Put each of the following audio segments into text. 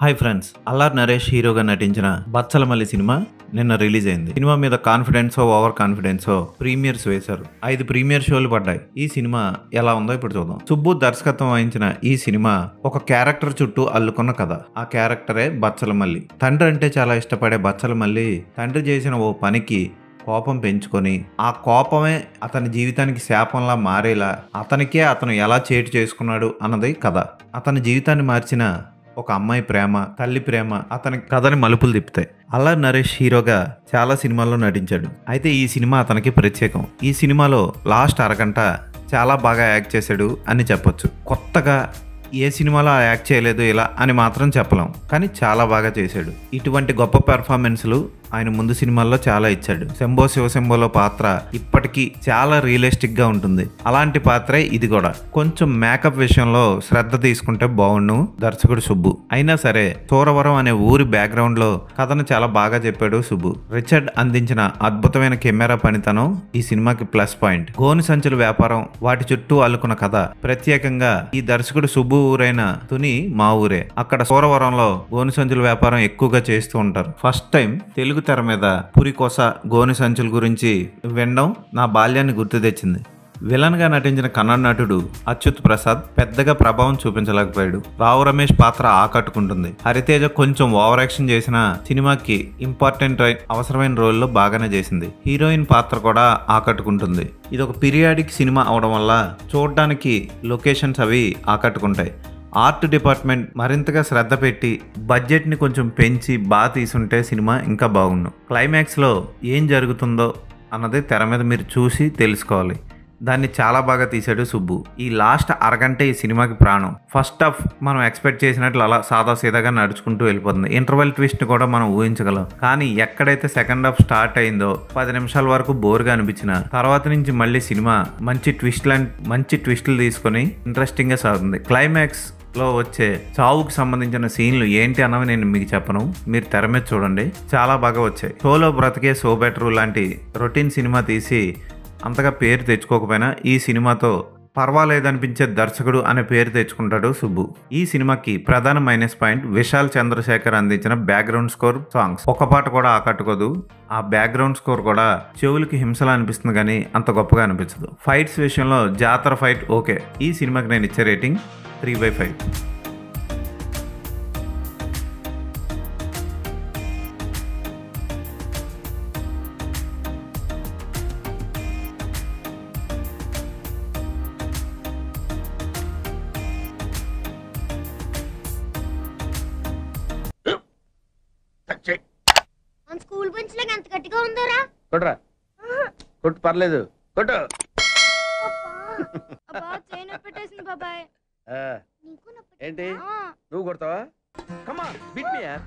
Hi friends, అల్లార్ Naresh హీరోగా నటించిన Bachhala Malli cinema నిన్న రిలీజ్ అయింది. సినిమా మీద కాన్ఫిడెన్సో ఓవర్ కాన్ఫిడెన్సో ప్రీమియర్స్ వేశారు. 5 ప్రీమియర్ షోలు పడ్డాయి. ఈ సినిమా ఎలా ఉందో ఇప్పుడు చూద్దాం. సుబ్బు దర్శకత్వం వహించిన ఈ సినిమా ఒక క్యారెక్టర్ చుట్టూ అల్లుకున్న కథ. ఆ క్యారెక్టరే బచ్చలమల్లి. తండ్రి అంటే చాలా ఇష్టపడే బచ్చలమల్లి తండ్రి చేసిన ఓ పనికి కోపం పెంచుకొని ఆ కోపమే అతని జీవితానికి శాపంలా మారేలా అతనికే అతను ఎలా చేటు చేసుకున్నాడు అన్నది కథ. అతని జీవితాన్ని మార్చిన ఒక అమ్మాయి ప్రేమ, తల్లి ప్రేమ అతని కథని మలుపులు తిప్పుతాయి. అల్లార్ నరేష్ హీరోగా చాలా సినిమాల్లో నటించాడు. అయితే ఈ సినిమా అతనికి ప్రత్యేకం. ఈ సినిమాలో లాస్ట్ అరగంట చాలా బాగా యాక్ట్ చేశాడు అని చెప్పొచ్చు. కొత్తగా ఏ సినిమాలో యాక్ట్ చేయలేదు ఇలా అని మాత్రం చెప్పలేం, కానీ చాలా బాగా చేశాడు. ఇటువంటి గొప్ప పెర్ఫార్మెన్స్లు ఆయన ముందు సినిమాల్లో చాలా ఇచ్చాడు. శంభో శివశంభోలో పాత్ర ఇప్పటికీ చాలా రియలిస్టిక్ గా ఉంటుంది. అలాంటి పాత్రే ఇది కూడా. కొంచెం మేకప్ విషయంలో శ్రద్ధ తీసుకుంటే బాగుండు దర్శకుడు సుబ్బు. అయినా సరే సూరవరం అనే ఊరి బ్యాక్గ్రౌండ్ లో కథను చాలా బాగా చెప్పాడు సుబ్బు. రిచర్డ్ అందించిన అద్భుతమైన కెమెరా పనితనం ఈ సినిమాకి ప్లస్ పాయింట్. గోను సంచుల వ్యాపారం, వాటి చుట్టూ అల్లుకున్న కథ. ప్రత్యేకంగా ఈ దర్శకుడు సుబ్బు ఊరైన తుని మా ఊరే. అక్కడ సూరవరంలో గోను సంచుల వ్యాపారం ఎక్కువగా చేస్తూ ఉంటారు. ఫస్ట్ టైం తెలుగు తెర మీద పురికొస గోను సంచుల గురించి వినడం నా బాల్యాన్ని గుర్తు తెచ్చింది. విలన్ గా నటించిన కన్నడ నటుడు అచ్యుత్ ప్రసాద్ పెద్దగా ప్రభావం చూపించలేకపోయాడు. రావు రమేష్ పాత్ర ఆకట్టుకుంటుంది. హరితేజ కొంచెం ఓవర్ యాక్షన్ చేసిన సినిమాకి ఇంపార్టెంట్ అవసరమైన రోల్లో బాగానే చేసింది. హీరోయిన్ పాత్ర కూడా ఆకట్టుకుంటుంది. ఇది ఒక పీరియాడిక్ సినిమా అవడం వల్ల చూడడానికి లొకేషన్స్ అవి ఆకట్టుకుంటాయి. ఆర్ట్ డిపార్ట్మెంట్ మరింతగా శ్రద్ధ పెట్టి బడ్జెట్ని కొంచెం పెంచి బాగా తీసుంటే సినిమా ఇంకా బాగుండు. క్లైమాక్స్లో ఏం జరుగుతుందో అన్నది తెర మీద మీరు చూసి తెలుసుకోవాలి. దాన్ని చాలా బాగా తీశాడు సుబ్బు. ఈ లాస్ట్ అరగంట ఈ సినిమాకి ప్రాణం. ఫస్ట్ హాఫ్ మనం ఎక్స్పెక్ట్ చేసినట్లు అలా సాదా సీదాగా నడుచుకుంటూ వెళ్ళిపోతుంది. ఇంటర్వెల్ ట్విస్ట్ కూడా మనం ఊహించగలం. కానీ ఎక్కడైతే సెకండ్ హాఫ్ స్టార్ట్ అయిందో 10 నిమిషాల వరకు బోర్గా అనిపించిన తర్వాత నుంచి మళ్ళీ సినిమా మంచి ట్విస్టులు తీసుకొని ఇంట్రెస్టింగ్ గా సాగుతుంది. క్లైమాక్స్ లో వచ్చే చావుకు సంబంధించిన సీన్లు ఏంటి అన్నవి నేను మీకు చెప్పను, మీరు తెర మీద చూడండి. చాలా బాగా వచ్చాయి. షోలో బ్రతికే సో బెటర్ లాంటి రొటీన్ సినిమా తీసి అంతగా పేరు తెచ్చుకోకపోయినా ఈ సినిమాతో పర్వాలేదనిపించే దర్శకుడు అనే పేరు తెచ్చుకుంటాడు సుబ్బు. ఈ సినిమాకి ప్రధాన మైనస్ పాయింట్ విశాల్ చంద్రశేఖర్ అందించిన బ్యాక్గ్రౌండ్ స్కోర్ సాంగ్స్. ఒక పాట కూడా ఆకట్టుకోదు. ఆ బ్యాక్గ్రౌండ్ స్కోర్ కూడా చెవులకి హింసలా అనిపిస్తుంది కానీ అంత గొప్పగా అనిపించదు. ఫైట్స్ విషయంలో జాతర ఫైట్ ఓకే. ఈ సినిమాకి నేను ఇచ్చే రేటింగ్ 3/5. స్కూల్ బెంచ్ లాగా ఎంత గట్టిగా ఉందోరా? కొట్రా, కొట్టు, పర్లేదు, కొట్టు. బాబాయ్ ఏంటి నువ్వు కొడతావా? కమా బిట్ మీ యార్.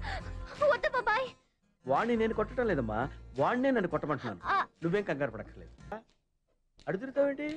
వద్దు బాబాయ్. వాణ్ణి నేను కొట్టడం లేదమ్మా, వాణ్ణే నన్ను కొట్టమంటున్నాను. నువ్వేం కంగారు పడక్కర్లేదు. అడుగుతావేంటి?